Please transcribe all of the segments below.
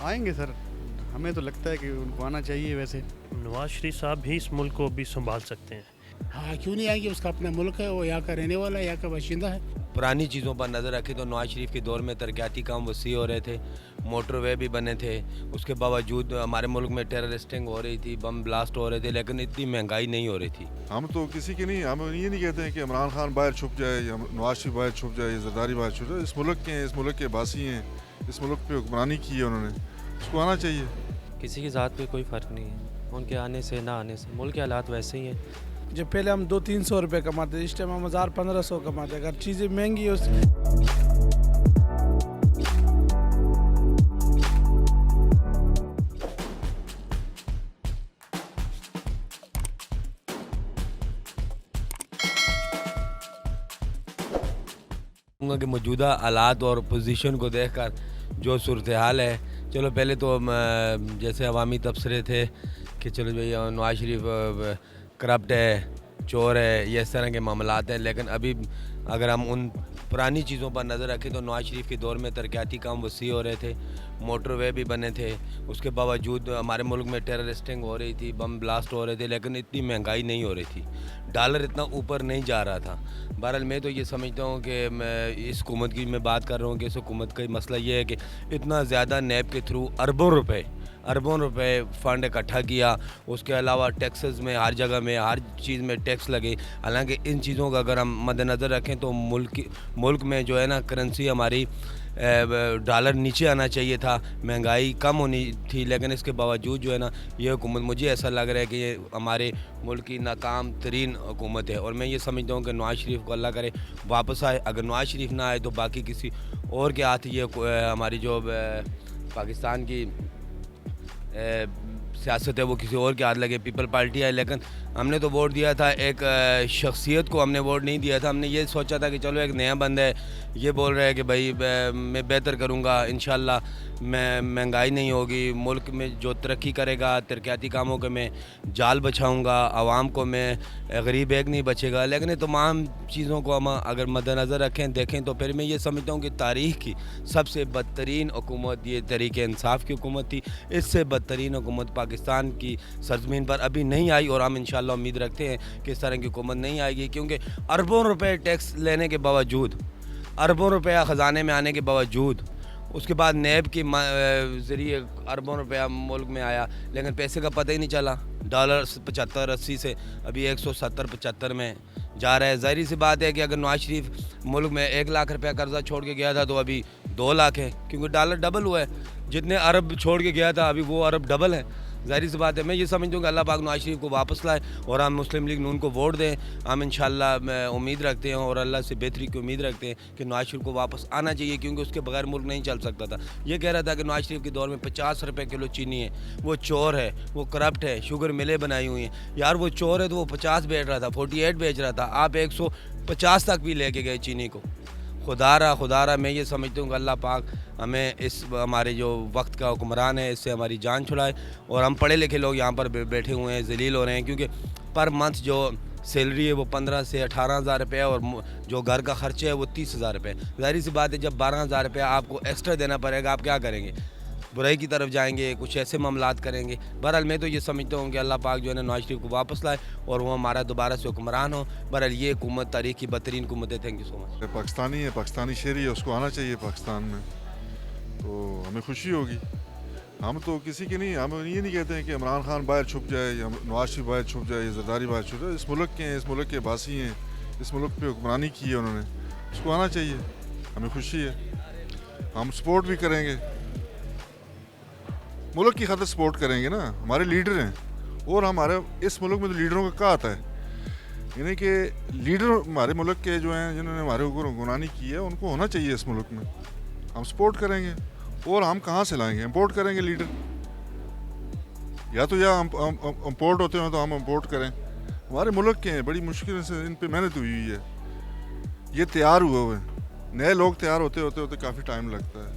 آئیں گے سر, ہمیں تو لگتا ہے کہ ان کو آنا چاہیے. ویسے نواز شریف صاحب بھی اس ملک کو بھی سنبھال سکتے ہیں. ہاں کیوں نہیں آئیں گے, اس کا اپنا ملک ہے, وہ یہاں کا رہنے والا ہے, یہاں کا باشندہ ہے. پرانی چیزوں پر نظر رکھیں تو نواز شریف کے دور میں ترقیاتی کام وسیع ہو رہے تھے, موٹر وے بھی بنے تھے, اس کے باوجود ہمارے ملک میں ٹیررسٹنگ ہو رہی تھی, بم بلاسٹ ہو رہے تھے, لیکن اتنی مہنگائی نہیں ہو رہی تھی. ہم تو کسی کے نہیں, ہم یہ نہیں کہتے ہیں کہ عمران خان باہر چھپ جائے یا نواز شریف باہر چھپ جائے یا زرداری باہر چھپ جائے. اس ملک کے ہیں, اس ملک کے باسی ہیں, اس ملک پہ حکمرانی کی ہے انہوں نے, اس کو آنا چاہیے. کسی کی ذات پہ کوئی فرق نہیں ہے, ان کے آنے سے نہ آنے سے ملک کے حالات ویسے ہی ہیں. جب پہلے ہم 200-300 روپے کماتے, اس ٹائم ہم 1000-1500 کماتے. اگر چیزیں مہنگی ہو کہ موجودہ حالات اور پوزیشن کو دیکھ کر جو صورتحال ہے, چلو پہلے تو جیسے عوامی تبصرے تھے کہ چلو بھائی نواز شریف کرپٹ ہے, چور ہے, یہ اس طرح کے معاملات ہیں, لیکن ابھی اگر ہم ان پرانی چیزوں پر نظر رکھیں تو نواز شریف کے دور میں ترقیاتی کام وسیع ہو رہے تھے, موٹر وے بھی بنے تھے, اس کے باوجود ہمارے ملک میں ٹیررسٹنگ ہو رہی تھی, بم بلاسٹ ہو رہے تھے, لیکن اتنی مہنگائی نہیں ہو رہی تھی, ڈالر اتنا اوپر نہیں جا رہا تھا. بہرحال میں تو یہ سمجھتا ہوں کہ اس حکومت کی میں بات کر رہا ہوں کہ اس حکومت کا مسئلہ یہ ہے کہ اتنا زیادہ نیب کے تھرو اربوں روپے فنڈ اکٹھا کیا, اس کے علاوہ ٹیکسز میں ہر جگہ میں ہر چیز میں ٹیکس لگے. حالانکہ ان چیزوں کا اگر ہم مد نظر رکھیں تو ملک میں جو ہے نا کرنسی ہماری ڈالر نیچے آنا چاہیے تھا, مہنگائی کم ہونی تھی, لیکن اس کے باوجود جو ہے نا یہ حکومت مجھے ایسا لگ رہا ہے کہ یہ ہمارے ملک کی ناکام ترین حکومت ہے. اور میں یہ سمجھتا ہوں کہ نواز شریف کو اللہ کرے واپس آئے. اگر نواز شریف نہ آئے تو باقی کسی اور کے ہاتھ یہ ہماری جو پاکستان کی سیاست ہے وہ کسی اور کے ہاتھ لگے. پیپل پارٹی ہے, لیکن ہم نے تو ووٹ دیا تھا ایک شخصیت کو, ہم نے ووٹ نہیں دیا تھا. ہم نے یہ سوچا تھا کہ چلو ایک نیا بندہ ہے, یہ بول رہا ہے کہ بھائی میں بہتر کروں گا, انشاءاللہ میں مہنگائی نہیں ہوگی, ملک میں جو ترقی کرے گا, ترقیاتی کاموں کے میں جال بچھاؤں گا, عوام کو میں غریب ایک نہیں بچے گا. لیکن یہ تمام چیزوں کو ہم اگر مد نظر رکھیں دیکھیں تو پھر میں یہ سمجھتا ہوں کہ تاریخ کی سب سے بدترین حکومت یہ تحریک انصاف کی حکومت تھی. اس سے بدترین حکومت پاکستان کی سرزمین پر ابھی نہیں آئی, اور ہم انشاءاللہ امید رکھتے ہیں کہ اس طرح کی حکومت نہیں آئے گی, کیونکہ اربوں روپے ٹیکس لینے کے باوجود, اربوں روپیہ خزانے میں آنے کے باوجود, اس کے بعد نیب کے ذریعے اربوں روپیہ ملک میں آیا, لیکن پیسے کا پتہ ہی نہیں چلا. ڈالر 75-80 سے ابھی 170-75 میں جا رہا ہے. ظاہری سی بات ہے کہ اگر نواز شریف ملک میں 1 لاکھ روپیہ قرضہ چھوڑ کے گیا تھا تو ابھی 2 لاکھ ہے, کیونکہ ڈالر ڈبل ہوا ہے. جتنے ارب چھوڑ کے گیا تھا ابھی وہ ارب ڈبل ہے. ظاہری سی بات ہے. میں یہ سمجھتا ہوں کہ اللہ پاک نواز شریف کو واپس لائے اور ہم مسلم لیگ نون کو ووٹ دیں. ہم انشاءاللہ امید رکھتے ہیں اور اللہ سے بہتری کی امید رکھتے ہیں کہ نواز شریف کو واپس آنا چاہیے, کیونکہ اس کے بغیر ملک نہیں چل سکتا تھا. یہ کہہ رہا تھا کہ نواز شریف کے دور میں 50 روپے کلو چینی ہے, وہ چور ہے, وہ کرپٹ ہے, شوگر ملیں بنائی ہوئی ہیں. یار وہ چور ہے تو وہ 50 بیچ رہا تھا, 48 بیچ رہا تھا, آپ 150 تک بھی لے کے گئے چینی کو. خدا را میں یہ سمجھتا ہوں کہ اللہ پاک ہمیں اس ہمارے جو وقت کا حکمران ہے اس سے ہماری جان چھڑائے. اور ہم پڑھے لکھے لوگ یہاں پر بیٹھے ہوئے ہیں, ذلیل ہو رہے ہیں, کیونکہ پر منتھ جو سیلری ہے وہ 15 سے 18,000 روپے اور جو گھر کا خرچہ ہے وہ 30,000 روپے. ظاہری سی بات ہے جب 12,000 روپے آپ کو ایکسٹرا دینا پڑے گا, آپ کیا کریں گے؟ برائی کی طرف جائیں گے, کچھ ایسے معاملات کریں گے. بہرحال میں تو یہ سمجھتا ہوں کہ اللہ پاک جو ہے نا نواز شریف کو واپس لائے اور وہ ہمارا دوبارہ سے حکمران ہو. بہرحال یہ حکومت تاریخ کی بدترین حکومت ہے. تھینک یو سو مچ. پاکستانی ہے, پاکستانی شہری ہے, اس کو آنا چاہیے پاکستان میں, تو ہمیں خوشی ہوگی. ہم تو کسی کے نہیں, ہم یہ نہیں کہتے ہیں کہ عمران خان باہر چھپ جائے یا نواز شریف باہر چھپ جائے یا زرداری باہر چھپ جائے. اس ملک کے ہیں, اس ملک کے باسی ہیں, اس ملک پہ حکمرانی کی ہے انہوں نے, اس کو آنا چاہیے. ہمیں خوشی ہے, ہم سپورٹ بھی کریں گے, ملک کی خاطر سپورٹ کریں گے نا. ہمارے لیڈر ہیں, اور ہمارے اس ملک میں تو لیڈروں کا کیا آتا ہے, یعنی کہ لیڈر ہمارے ملک کے جو ہیں جنہوں نے ہمارے اوپر حکمرانی کی ہے ان کو ہونا چاہیے اس ملک میں. ہم سپورٹ کریں گے, اور ہم کہاں سے لائیں گے؟ امپورٹ کریں گے لیڈر, یا تو امپورٹ ہوتے ہیں تو ہم امپورٹ کریں. ہمارے ملک کے ہیں, بڑی مشکل سے ان پہ محنت ہوئی ہے, یہ تیار ہوئے ہوئے. نئے لوگ تیار ہوتے کافی ٹائم لگتا ہے.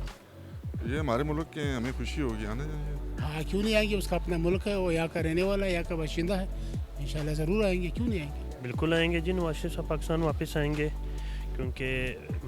یہ ہمارے ملک کے ہیں, ہمیں خوشی ہوگی, آنے چاہیے. ہاں کیوں نہیں آئیں گے, اس کا اپنا ملک ہے, وہ یہاں کا رہنے والا ہے, یہاں کا باشندہ ہے. انشاءاللہ ضرور آئیں گے, کیوں نہیں آئیں گے؟ بالکل آئیں گے جی. نواز شریف صاحب پاکستان واپس آئیں گے, کیونکہ